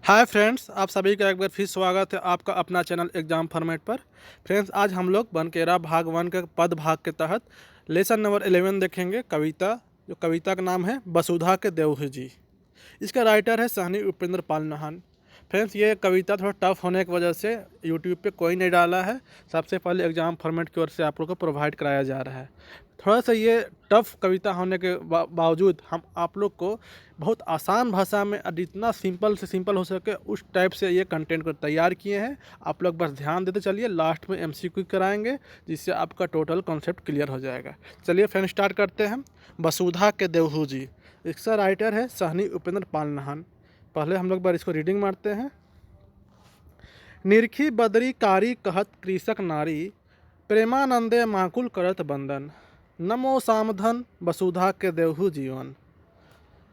Hi friends, आप सभी का एक बार फिर स्वागत है आपका अपना चैनल एग्जाम फॉर्मेट पर। फ्रेंड्स, आज हम लोग बनकेरा भाग 1 के पद भाग के तहत लेसन नंबर 11 देखेंगे। कविता, जो कविता का नाम है वसुधा के देवहू जी। इसका राइटर है सहनी उपेंद्र पाल नाहन। फ्रेंड्स, ये कविता थोड़ा टफ होने की वजह से यूट्यूब पे कोई नहीं डाला है। सबसे पहले एग्ज़ाम फॉर्मेट की ओर से आप लोग को प्रोवाइड कराया जा रहा है। थोड़ा सा ये टफ कविता होने के बावजूद हम आप लोग को बहुत आसान भाषा में और जितना सिंपल से सिंपल हो सके उस टाइप से ये कंटेंट को तैयार किए हैं। आप लोग बस ध्यान देते चलिए, लास्ट में एमसीक्यू कराएंगे जिससे आपका टोटल कॉन्सेप्ट क्लियर हो जाएगा। चलिए फ्रेंड, स्टार्ट करते हैं। वसुधा के देवहू जी, इसका राइटर है सहनी उपेंद्र पाल नाहन। पहले हम लोग बार इसको रीडिंग मारते हैं। निरखी बदरी कारी कहत कृषक नारी, प्रेमानंदे माकुल करत बंदन, नमो सामधन वसुधा के देवहू जीवन।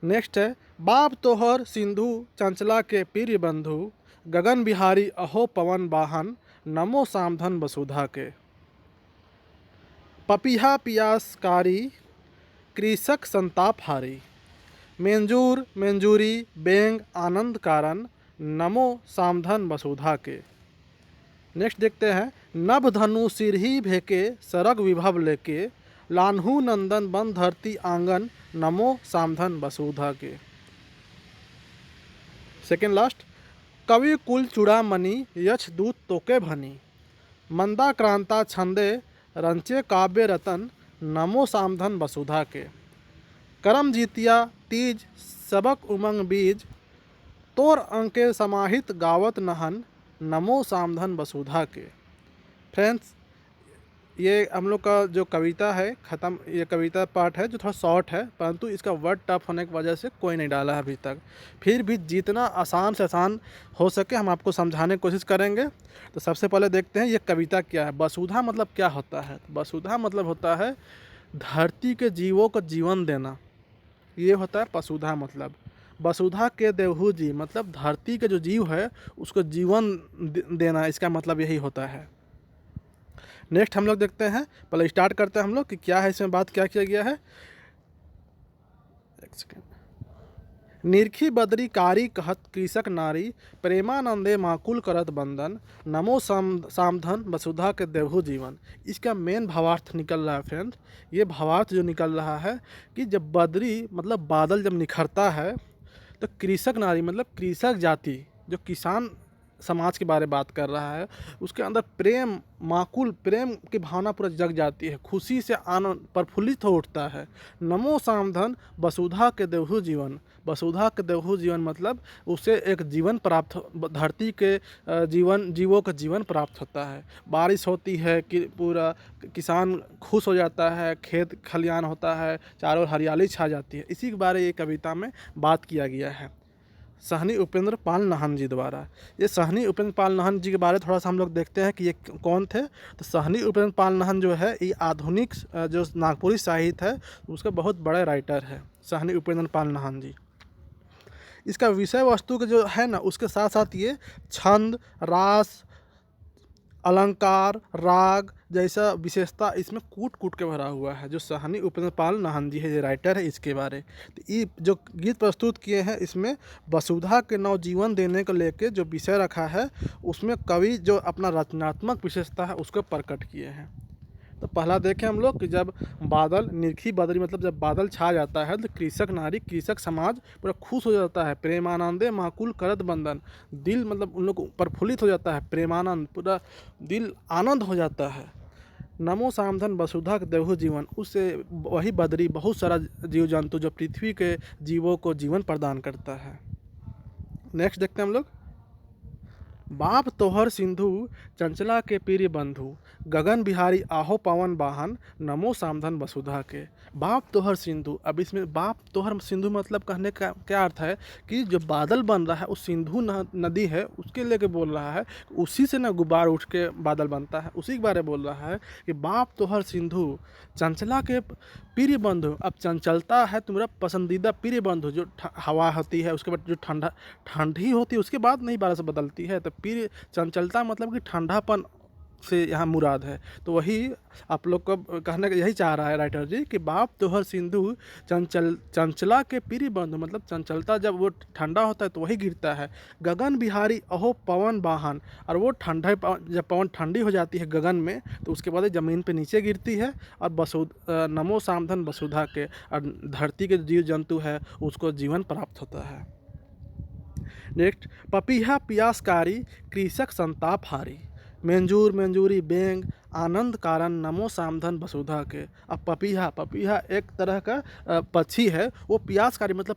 नेक्स्ट है, बाप तोहर सिंधु चंचला के पीर बंधु, गगन बिहारी अहो पवन वाहन, नमो सामधन वसुधा के। पपीहा पियासकारी कृषक संताप हारी, मेंजूर मेंजूरी बेंग आनंद कारण, नमो सामधन वसुधा के। नेक्स्ट देखते हैं, नभ धनु सिरही भेके सरग विभव लेके, लान्हू नंदन बन धरती आंगन, नमो सामधन वसुधा के। सेकेंड लास्ट, कवि कुल चूड़ामणि यक्ष दूत तोके भनी, मंदा क्रांता छंदे रंचे काव्य रतन, नमो सामधन वसुधा के। करम जीतिया तीज सबक उमंग बीज, तोर अंके समाहित गावत नहन, नमो सामधन वसुधा के। फ्रेंड्स, ये हम लोग का जो कविता है ख़त्म। ये कविता पार्ट है जो थोड़ा शॉर्ट है, परंतु इसका वर्ड टफ होने की वजह से कोई नहीं डाला है अभी तक। फिर भी जितना आसान से आसान हो सके हम आपको समझाने की कोशिश करेंगे। तो सबसे पहले देखते हैं ये कविता क्या है। वसुधा मतलब क्या होता है? वसुधा मतलब होता है धरती के जीवों को जीवन देना, ये होता है वसुधा मतलब। वसुधा के देवहू जी मतलब धरती के जो जीव है उसको जीवन देना, इसका मतलब यही होता है। नेक्स्ट हम लोग देखते हैं, पहले स्टार्ट करते हैं हम लोग कि क्या है इसमें बात क्या किया गया है। एक सेकेंड। निरखी बदरी कारी कहत कृषक नारी, प्रेमानंदे माकुल करत बंदन, नमो सामधन वसुधा के देवहू जीवन। इसका मेन भावार्थ निकल रहा है फ्रेंड। ये भावार्थ जो निकल रहा है कि जब बदरी मतलब बादल जब निखरता है तो कृषक नारी मतलब कृषक जाति, जो किसान समाज के बारे में बात कर रहा है, उसके अंदर प्रेम, माकुल प्रेम की भावना पूरा जग जाती है, खुशी से आनंद प्रफुल्लित हो उठता है। नमो सामधन वसुधा के देवहू जीवन। वसुधा के देवहू जीवन मतलब उसे एक जीवन प्राप्त, धरती के जीवों का जीवन प्राप्त होता है। बारिश होती है कि पूरा किसान खुश हो जाता है, खेत खलियान होता है, चारों हरियाली छा जाती है। इसी के बारे ये कविता में बात किया गया है सहनी उपेंद्र पाल नाहन जी द्वारा। ये सहनी उपेंद्र पाल नाहन जी के बारे में थोड़ा सा हम लोग देखते हैं कि ये कौन थे। तो सहनी उपेंद्र पाल नाहन जो है ये आधुनिक जो नागपुरी साहित्य है उसके बहुत बड़े राइटर है सहनी उपेंद्र पाल नाहन जी। इसका विषय वस्तु के जो है ना, उसके साथ साथ ये छंद, रास, अलंकार, राग जैसा विशेषता इसमें कूट कूट के भरा हुआ है। जो सहनी उपेंद्र पाल नाहन जी है, ये राइटर है इसके बारे। तो ये जो गीत प्रस्तुत किए हैं इसमें वसुधा के नवजीवन देने को लेके जो विषय रखा है उसमें कवि जो अपना रचनात्मक विशेषता है उसको प्रकट किए हैं। तो पहला देखें हम लोग कि जब बादल, निरखी बदरी मतलब जब बादल छा जाता है तो कृषक नारी, कृषक समाज पूरा खुश हो जाता है। प्रेमानंदे माकुल करत बंधन, दिल मतलब उन लोग प्रफुल्लित हो जाता है, प्रेमानंद पूरा दिल आनंद हो जाता है। नमो सामधन वसुधा के देवहू जीवन, उससे वही बदरी बहुत सारा जीव जंतु जो पृथ्वी के जीवों को जीवन प्रदान करता है। नेक्स्ट देखते हैं हम लोग, बाप तोहर सिंधु चंचला के पीर बंधु, गगन बिहारी आहो पवन वाहन, नमो सामधन वसुधा के। बाप तोहर सिंधु, अब इसमें बाप तोहर सिंधु मतलब कहने का क्या अर्थ है कि जो बादल बन रहा है उस सिंधु नदी है उसके लेके बोल रहा है, उसी से ना गुब्बार उठ के बादल बनता है, उसी के बारे में बोल रहा है कि बाप तोहर सिंधु चंचला के प्रिय बंधु। अब चंचलता है तुम्हारा पसंदीदा प्रिय बंधु, जो हवा होती है उसके बाद जो ठंडी होती है उसके बाद नहीं बारह से बदलती है। तो प्रिय चंचलता मतलब कि ठंडापन से यहाँ मुराद है। तो वही आप लोग को कहने का यही चाह रहा है राइटर जी कि बाप तोहर सिंधु चंचला के पीरी बंधु, मतलब चंचलता जब वो ठंडा होता है तो वही गिरता है। गगन बिहारी अहो पवन वाहन, और वो ठंडा जब पवन ठंडी हो जाती है गगन में तो उसके बाद ज़मीन पे नीचे गिरती है। और नमो सामधन वसुधा के, और धरती के जीव जंतु है उसको जीवन प्राप्त होता है। नेक्स्ट, पपीहा पियासकारी कृषक संताप हारी, मेंजूर मेंजूरी बेंग आनंद कारण नमो सामधन वसुधा के। अब पपीहा एक तरह का पक्षी है, वो प्यासकारी मतलब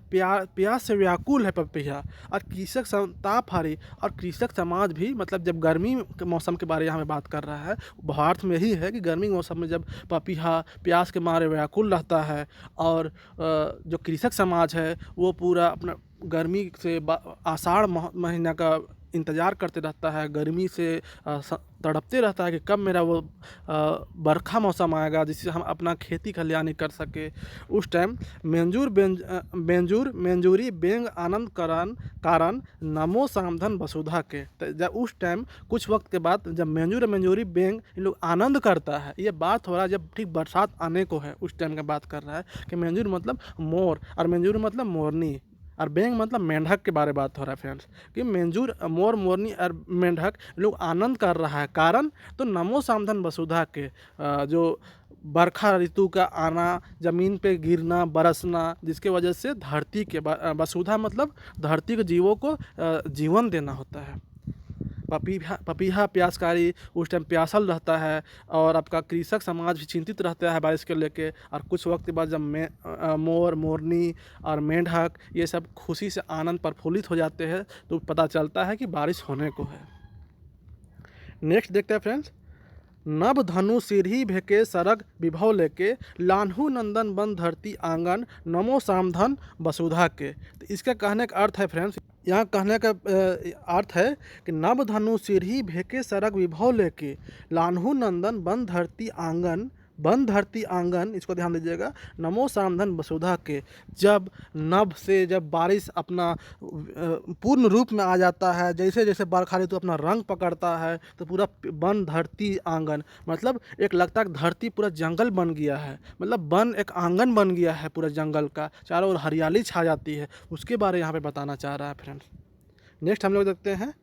प्यास से व्याकुल है पपीहा। और कृषक संताप हारी, और कृषक समाज भी, मतलब जब गर्मी के मौसम के बारे में बात कर रहा है, भावार्थ में यही है कि गर्मी के मौसम में जब पपीहा प्यास के मारे व्याकुल रहता है, और जो कृषक समाज है वो पूरा अपना गर्मी से आषाढ़ महीना का इंतज़ार करते रहता है, गर्मी से तड़पते रहता है कि कब मेरा वो बरखा मौसम आएगा जिससे हम अपना खेती खलियानी कर सके। उस टाइम मेंजूरी बेंग आनंद कारण नमो सामधन वसुधा के। तो जब उस टाइम कुछ वक्त के बाद जब मेंजूरी बेंग इन लोग आनंद करता है, ये बात हो रहा है जब ठीक बरसात आने को है उस टाइम का बात कर रहा है कि मेंजूर मतलब मोर, और मेंजूर मतलब मोरनी, और बेंग मतलब मेंढक के बारे में बात हो रहा है फ्रेंड्स, कि मेंजूर मोर मोरनी और मेंढक लोग आनंद कर रहा है। कारण तो नमो सामधन वसुधा के, जो बरखा ऋतु का आना, ज़मीन पे गिरना बरसना, जिसके वजह से धरती के वसुधा मतलब धरती के जीवों को जीवन देना होता है। पपीहा प्यासकारी उस टाइम प्यासल रहता है, और आपका कृषक समाज भी चिंतित रहता है बारिश को लेके। और कुछ वक्त बाद जब मोर मोरनी और मेंढक ये सब खुशी से आनंद प्रफुल्लित हो जाते हैं तो पता चलता है कि बारिश होने को है। नेक्स्ट देखते हैं फ्रेंड्स, नभ धनु सिरही भेके सरग विभव लेके लान्हू नंदन बन धरती आंगन नमो सामधन वसुधा के। तो इसका कहने का अर्थ है फ्रेंड्स, यहाँ कहने का अर्थ है कि नभ धनु सिरही भेके सरग विभव लेके लान्हू नंदन बन धरती आंगन, इसको ध्यान दीजिएगा, नमो सामधन वसुधा के। जब नभ से जब बारिश अपना पूर्ण रूप में आ जाता है, जैसे जैसे बरखा ऋतु अपना रंग पकड़ता है तो पूरा वन धरती आंगन, मतलब एक लगता है धरती पूरा जंगल बन गया है, मतलब वन एक आंगन बन गया है पूरा जंगल का, चारों ओर हरियाली छा जाती है, उसके बारे यहाँ पे बताना चाह रहा है फ्रेंड्स। नेक्स्ट हम लोग देखते हैं,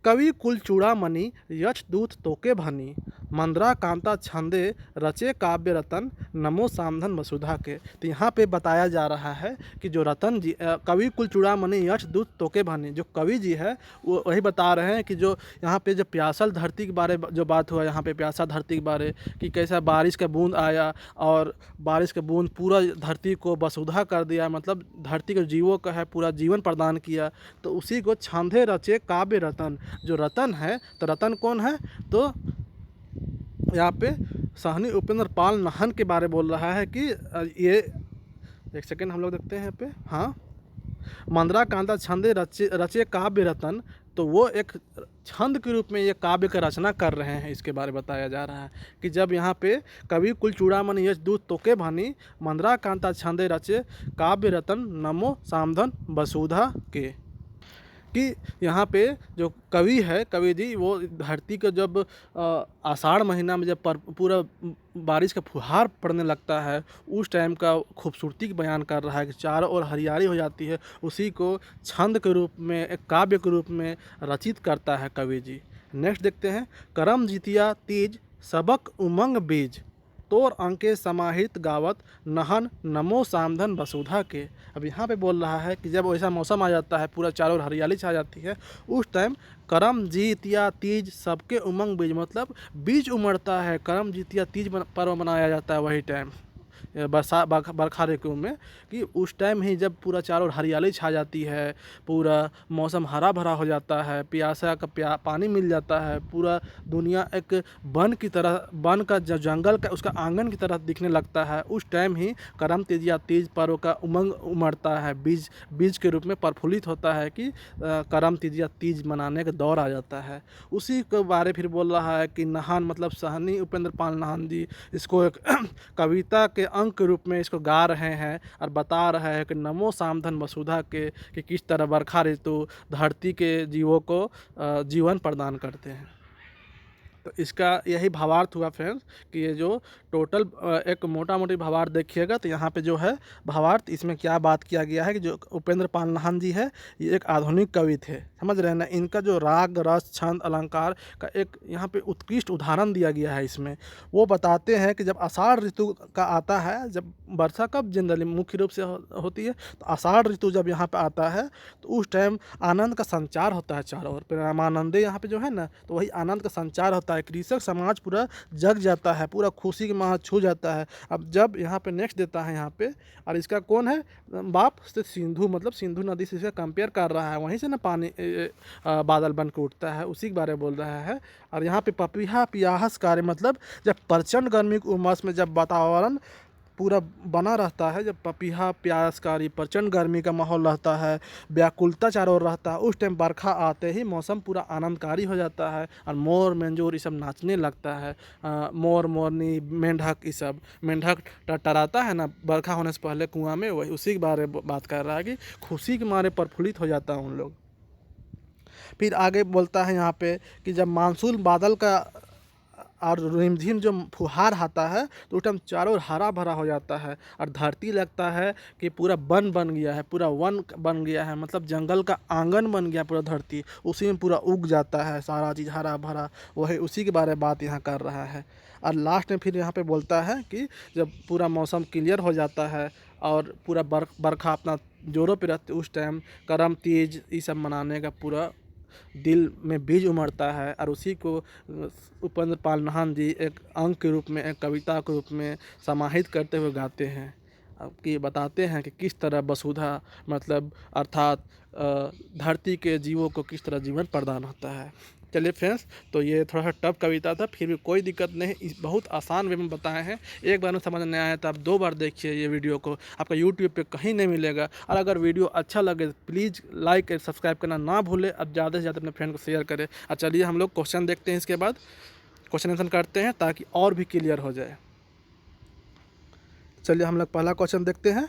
कवि कुल चूड़ामणि यक्ष दूत तोके भनी मंद्रा कांता छंदे रचे काव्य रतन नमो सामधन वसुधा के। तो यहाँ पे बताया जा रहा है कि जो रतन जी कवि कुल चूड़ामणि यक्ष दूत तोके भनी, जो कवि जी है वो वही बता रहे हैं कि जो यहाँ पे जो प्यासल धरती के बारे जो बात हुआ, यहाँ पे प्यासा धरती के बारे कि कैसा बारिश का बूंद आया और बारिश का बूंद पूरा धरती को वसुधा कर दिया, मतलब धरती के जीवों का है पूरा जीवन प्रदान किया। तो उसी को छंदे रचे काव्य रतन, जो रतन है, तो रतन कौन है, तो यहाँ पे साहनी उपेंद्र पाल नाहन के बारे बोल रहा है कि ये एक सेकेंड हम लोग देखते हैं यहाँ पे, हाँ, मंद्रा कांता छंदे रचे काव्य रतन, तो वो एक छंद के रूप में ये काव्य का रचना कर रहे हैं, इसके बारे में बताया जा रहा है कि जब यहाँ पे कवि कुल चूड़ामणि यश दूत तोके भनी मंद्रा कांता छंदे रचे काव्य रतन नमो सामधन वसुधा के, कि यहाँ पे जो कवि है, कवि जी वो धरती का जब आषाढ़ महीना में जब पूरा बारिश का फुहार पड़ने लगता है उस टाइम का खूबसूरती बयान कर रहा है कि चारों ओर हरियाली हो जाती है, उसी को छंद के रूप में एक काव्य के रूप में रचित करता है कवि जी। नेक्स्ट देखते हैं, करम जितिया तीज सबक उमंग बीज तोर अंके समाहित गावत नहन नमो सामधन वसुधा के। अब यहाँ पे बोल रहा है कि जब ऐसा मौसम आ जाता है पूरा चारों ओर हरियाली छा जाती है, उस टाइम करम जीतिया तीज सबके उमंग बीज, मतलब बीज उमड़ता है, करम जीतिया तीज पर्व मनाया जाता है वही टाइम बरखा ऋतु में, कि उस टाइम ही जब पूरा चारों हरियाली छा जाती है, पूरा मौसम हरा भरा हो जाता है, प्यासा का पानी मिल जाता है, पूरा दुनिया एक वन की तरह, वन का जो जंगल का उसका आंगन की तरह दिखने लगता है, उस टाइम ही करम तीजिया तीज पर्व का उमंग उमड़ता है, बीज के रूप में प्रफुल्लित होता है कि करम तीजिया तीज मनाने का दौर आ जाता है। उसी के बारे फिर बोल रहा है कि नहान मतलब साहनी उपेंद्र पाल नाहन जी इसको एक कविता के अंग के रूप में इसको गा रहे हैं और बता रहे हैं कि नमो सामधन वसुधा के, कि किस तरह बरखा ऋतु धरती के जीवों को जीवन प्रदान करते हैं। तो इसका यही भावार्थ हुआ फ्रेंड्स कि ये जो टोटल एक मोटा मोटी भावार्थ देखिएगा तो यहाँ पे जो है भावार्थ इसमें क्या बात किया गया है कि जो उपेंद्र पाल नाहन जी है ये एक आधुनिक कवि थे, समझ रहे हैं ना। इनका जो राग रस छंद अलंकार का एक यहाँ पे उत्कृष्ट उदाहरण दिया गया है इसमें। वो बताते हैं कि जब आषाढ़ ऋतु का आता है, जब वर्षा कब जनरली मुख्य रूप से होती है, तो आषाढ़ ऋतु जब यहाँ पे आता है तो उस टाइम आनंद का संचार होता है चारों ओर। प्रेमानंदे यहाँ पे जो है ना तो वही आनंद का संचार होता है, कृषक समाज पूरा जग जाता है, पूरा खुशी के माह छू जाता है। अब जब यहाँ पे नेक्स्ट देता है यहाँ पे, और इसका कौन है बाप से सिंधु, मतलब सिंधु नदी से इसका कंपेयर कर रहा है, वहीं से ना पानी बादल बन के उठता है, उसी के बारे में बोल रहा है। और यहाँ पे पपीहा पियाहस कार्य मतलब जब प्रचंड गर्मी की उमस में जब वातावरण पूरा बना रहता है, जब पपीहा प्यासकारी प्रचंड गर्मी का माहौल रहता है, व्याकुलता चारों ओर रहता है, उस टाइम बरखा आते ही मौसम पूरा आनंदकारी हो जाता है और मोर मेंजोर ये सब नाचने लगता है। मोर मोरनी मेंढक, ये सब मेंढक टराता है ना बरखा होने से पहले कुआं में, वही उसी के बारे में बात कर रहा है कि खुशी के मारे प्रफुल्लित हो जाता है उन लोग। फिर आगे बोलता है यहाँ पे कि जब मानसून बादल का और रिमझिम जो फुहार आता है तो उस टाइम चारों ओर हरा भरा हो जाता है और धरती लगता है कि पूरा वन बन गया है, पूरा वन बन गया है, मतलब जंगल का आंगन बन गया पूरा धरती, उसी में पूरा उग जाता है सारा चीज़ हरा भरा, वही उसी के बारे में बात यहाँ कर रहा है। और लास्ट में फिर यहाँ पे बोलता है कि जब पूरा मौसम क्लियर हो जाता है और पूरा बरखा अपना जोरों पे रहती, उस टाइम करम तीज ये सब मनाने का पूरा दिल में बीज उमड़ता है। और उसी को उपेंद्र पाल नाहन जी एक अंक के रूप में, एक कविता के रूप में समाहित करते हुए गाते हैं। अब कि बताते हैं कि किस तरह वसुधा मतलब अर्थात धरती के जीवों को किस तरह जीवन प्रदान होता है। चलिए फ्रेंड्स, तो ये थोड़ा सा टफ कविता था, फिर भी कोई दिक्कत नहीं, इस बहुत आसान वे में बताए हैं। एक बार में समझ नहीं आया तो आप 2 बार देखिए ये वीडियो को, आपका यूट्यूब पे कहीं नहीं मिलेगा। और अगर वीडियो अच्छा लगे तो प्लीज़ लाइक और सब्सक्राइब करना ना भूलें, अब ज़्यादा से ज़्यादा अपने फ्रेंड को शेयर करें। और चलिए हम लोग क्वेश्चन देखते हैं, इसके बाद क्वेश्चन आंसर करते हैं ताकि और भी क्लियर हो जाए। चलिए हम लोग पहला क्वेश्चन देखते हैं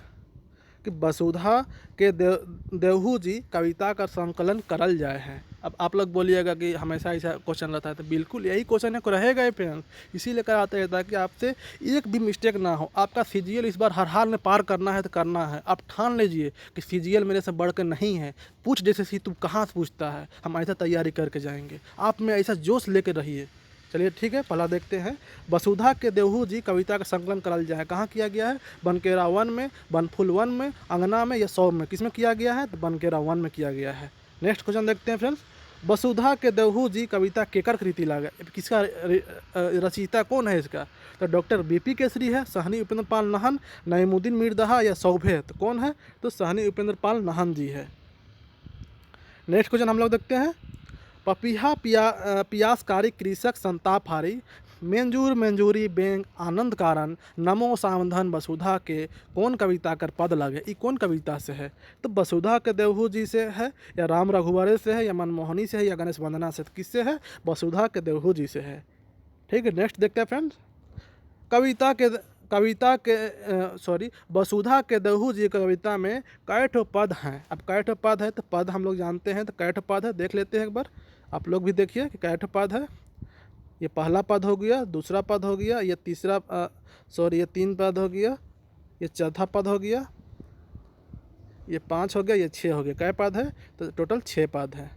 कि वसुधा के देवहू जी कविता का संकलन करल जाए हैं। अब आप लोग बोलिएगा कि हमेशा ऐसा क्वेश्चन रहता है, तो बिल्कुल यही क्वेश्चन है, रहेगा ही फ्रेंड्स, इसीलिए कराते हैं ताकि आपसे एक भी मिस्टेक ना हो। आपका सीजीएल इस बार हर हाल में पार करना है तो करना है। आप ठान लीजिए कि सीजीएल मेरे से बढ़ कर नहीं है, पूछ जैसे सी तू कहाँ से पूछता है, हम ऐसा तैयारी करके जाएंगे। आप में ऐसा जोश लेकर रहिए। चलिए ठीक है, पहला देखते हैं। वसुधा के देवहू जी कविता का संकलन करल जाए, कहाँ किया गया है? बनकेरा वन में, बनफुल वन में, अंगना में या सौर में, किसमें किया गया है? तो बनकेरा वन में किया गया है। नेक्स्ट क्वेश्चन देखते हैं फ्रेंड्स। वसुधा के देवहू जी कविता केकर कृति लागे, किसका रचयिता कौन है इसका? तो डॉक्टर बीपी केसरी है, सहनी उपेंद्र पाल नाहन, नईमुद्दीन मीरदहा या सौभे, तो कौन है? तो सहनी उपेंद्र पाल नाहन जी है। नेक्स्ट क्वेश्चन हम लोग देखते हैं। पपीहा पियासकारी कृषक संताप हारी, मेंजूर मेंजूरी बेंग आनंद कारण, नमो सामधन वसुधा के कौन कविता कर पद लगे, ये कौन कविता से है? तो वसुधा के देवहू जी से है, या राम रघुवरे से है, या मनमोहनी से है, या गणेश वंदना से? किससे है? वसुधा के देवहू जी से है। ठीक है, नेक्स्ट देखते हैं फ्रेंड्स। वसुधा के देवहू जी कविता में कै ठो पद हैं? अब कै ठो पद है तो पद हम लोग जानते हैं, तो कै ठो पद है देख लेते हैं एक बार। आप लोग भी देखिए कि कै ठो पद है। ये पहला पद हो गया, दूसरा पद हो गया, ये तीसरा ये 3 पद हो गया, ये चौथा पद हो गया, ये 5 हो गया, ये 6 हो गया। कै पद है? तो टोटल 6 पद है,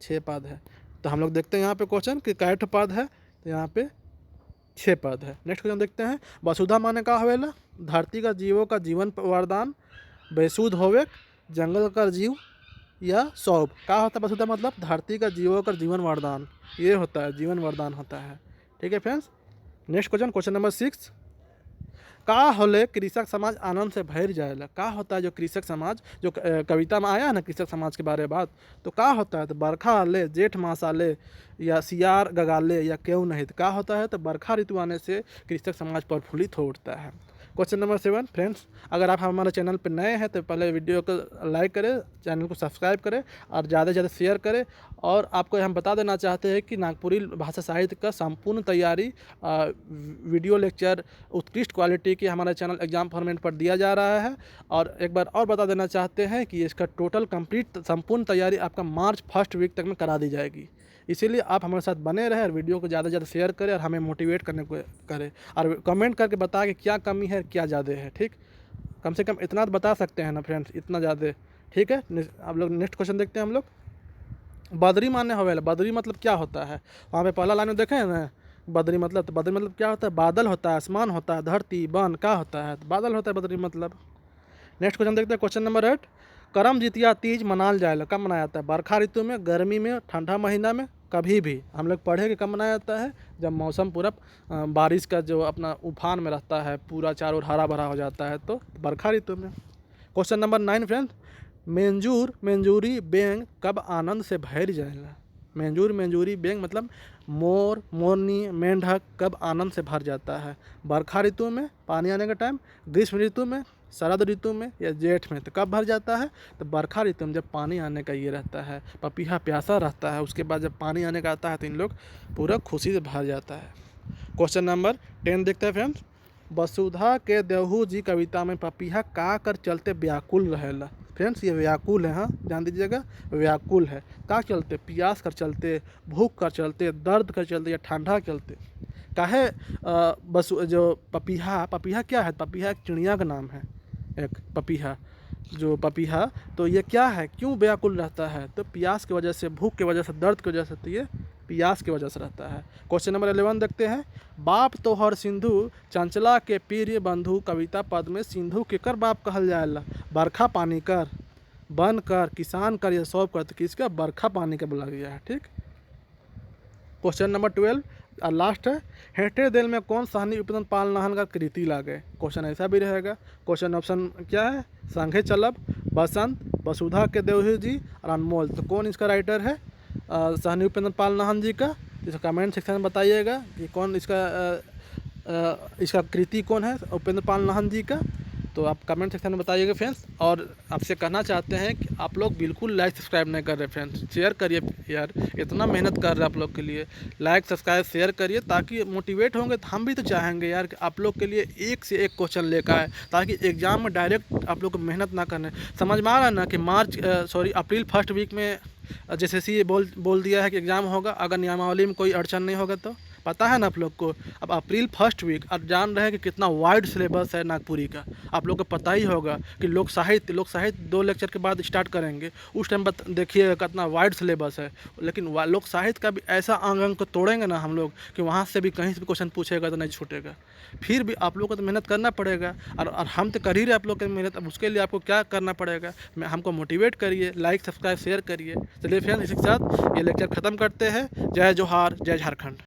6 पद है। तो हम लोग देखते हैं यहाँ पे क्वेश्चन कि कै ठो पद है, तो यहाँ पे 6 पद है। नेक्स्ट क्वेश्चन देखते हैं। वसुधा माने का होवेला? धरती का जीवों का जीवन वरदान, बेसुध होवे, जंगल का जीव या सौभ। क्या होता है वसुधा मतलब? धरती का जीवों का जीवन वरदान, ये होता है, जीवन वरदान होता है। ठीक है friends. Next question, question number 6। का होले कृषक समाज आनंद से भर जाएला? का होता है जो कृषक समाज, जो कविता में आया है ना कृषक समाज के बारे में बात, तो का होता है? तो बरखा आले, जेठ मास आले, या सियार गगाले, या क्यों नहीं? तो का होता है? तो बरखा ऋतु आने से कृषक समाज प्रफुल्लित हो उठता है। क्वेश्चन नंबर 7 फ्रेंड्स, अगर आप हमारे चैनल पर नए हैं तो पहले वीडियो को लाइक करें, चैनल को सब्सक्राइब करें और ज़्यादा से ज़्यादा शेयर करें। और आपको हम बता देना चाहते हैं कि नागपुरी भाषा साहित्य का संपूर्ण तैयारी वीडियो लेक्चर उत्कृष्ट क्वालिटी की हमारे चैनल एग्जाम फॉर्मेट पर दिया जा रहा है। और एक बार और बता देना चाहते हैं कि इसका टोटल कंप्लीट संपूर्ण तैयारी आपका मार्च फर्स्ट वीक तक में करा दी जाएगी। इसीलिए आप हमारे साथ बने रहें और वीडियो को ज़्यादा से ज़्यादा शेयर करें और हमें मोटिवेट करने को करें और कमेंट करके बताएं कि क्या कमी है क्या ज़्यादा है। ठीक, कम से कम इतना तो बता सकते हैं ना फ्रेंड्स, इतना ज़्यादा। ठीक है, आप लोग नेक्स्ट क्वेश्चन देखते हैं हम लोग। बदरी माने हवेला, बदरी मतलब क्या होता है? वहाँ पे पहला लाइन में देखें ना, बदरी मतलब, तो बदरी मतलब क्या होता है? बादल होता है, आसमान होता है, धरती वन क्या होता है? तो बादल होता है बदरी मतलब। नेक्स्ट क्वेश्चन देखते हैं, क्वेश्चन नंबर 8। करम जितिया तीज मनाल जाएगा, कब मनाया जाता है? बरखा ऋतु में, गर्मी में, ठंडा महीना में, कभी भी। हम लोग पढ़े कि कब मनाया जाता है? जब मौसम पूरा बारिश का जो अपना उफान में रहता है, पूरा चारों ओर हरा भरा हो जाता है, तो बरखा ऋतु में। क्वेश्चन नंबर 9 फ्रेंड्स, मेंजूर मेंजूरी बेंग कब आनंद से भर जाएगा? मेंजूर मेंजूरी बेंग मतलब मोर मोरनी मेंढक कब आनंद से भर जाता है? बरखा ऋतु में पानी आने का टाइम, ग्रीष्म ऋतु में, शरद ऋतु में या जेठ में। तो कब भर जाता है? तो बरखा ऋतु में, जब पानी आने का ये रहता है, पपीहा प्यासा रहता है, उसके बाद जब पानी आने का आता है तो इन लोग पूरा खुशी से भर जाता है। क्वेश्चन नंबर 10 देखते हैं फ्रेंड्स। वसुधा के देवहू जी कविता में पपीहा का कर चलते व्याकुल रहेला। फ्रेंड्स ये व्याकुल है, हाँ ध्यान दीजिएगा, व्याकुल है। का चलते? प्यास कर चलते, भूख कर चलते, दर्द कर चलते या ठंडा चलते। काहे बस जो पपीहा, पपीहा क्या है? पपीहा एक चिड़िया का नाम है, एक पपीहा, जो पपीहा, तो ये क्या है, क्यों व्याकुल रहता है? तो प्यास की वजह से, भूख की वजह से, दर्द की वजह से, तो ये प्यास की वजह से रहता है। क्वेश्चन नंबर 11 देखते हैं। बाप तोहर सिंधु चंचला के प्रिय बंधु कविता पद में सिंधु केकर बाप कहल जाएला? बरखा पानी कर, वन कर, किसान कर या सब कर, तो किसका? बरखा पानी का बोला गया है। ठीक, क्वेश्चन नंबर 12 और लास्ट है। हेठे दिल में कौन सहनी उपदन पाल नहन का कृति लागे? क्वेश्चन ऐसा भी रहेगा। क्वेश्चन ऑप्शन क्या है? संघे चलब, बसंत, वसुधा के देवहू जी और अनमोल। तो कौन इसका राइटर है सहनी उपेंद्र पाल नाहन जी का? इसे कमेंट सेक्शन में बताइएगा कि कौन इसका कृति कौन है उपेंद्र पाल नाहन जी का। तो आप कमेंट सेक्शन में बताइएगा फ्रेंड्स। और आपसे कहना चाहते हैं कि आप लोग बिल्कुल लाइक सब्सक्राइब नहीं कर रहे फ्रेंड्स, शेयर करिए यार, इतना मेहनत कर रहे हैं आप लोग के लिए। लाइक सब्सक्राइब शेयर करिए ताकि मोटिवेट होंगे। तो हम भी तो चाहेंगे यार कि आप लोग के लिए एक से एक क्वेश्चन लेकर आए, ताकि एग्जाम में डायरेक्ट आप लोग को मेहनत ना करने। समझ में आ रहा है ना कि अप्रैल फर्स्ट वीक में जैसे बोल दिया है कि एग्ज़ाम होगा, अगर नियमावली में कोई अड़चन नहीं होगा तो। पता है ना आप लोग को, अब अप्रैल फर्स्ट वीक, आप जान रहे हैं कि कितना वाइड सिलेबस है नागपुरी का। आप लोग को पता ही होगा कि लोक साहित्य 2 लेक्चर के बाद स्टार्ट करेंगे, उस टाइम देखिए कितना वाइड सिलेबस है। लेकिन लोक साहित्य का भी ऐसा अंग को तोड़ेंगे ना हम लोग कि वहाँ से भी कहीं से भी क्वेश्चन पूछेगा तो नहीं छूटेगा। फिर भी आप लोग को तो मेहनत करना पड़ेगा, और हम तो कर ही रहे आप लोग की मेहनत। अब उसके लिए आपको क्या करना पड़ेगा? हमको मोटिवेट करिए, लाइक सब्सक्राइब शेयर करिए। चलिए फ्रेंड्स, इसी के साथ ये लेक्चर ख़त्म करते हैं। जय जोहार, जय झारखंड।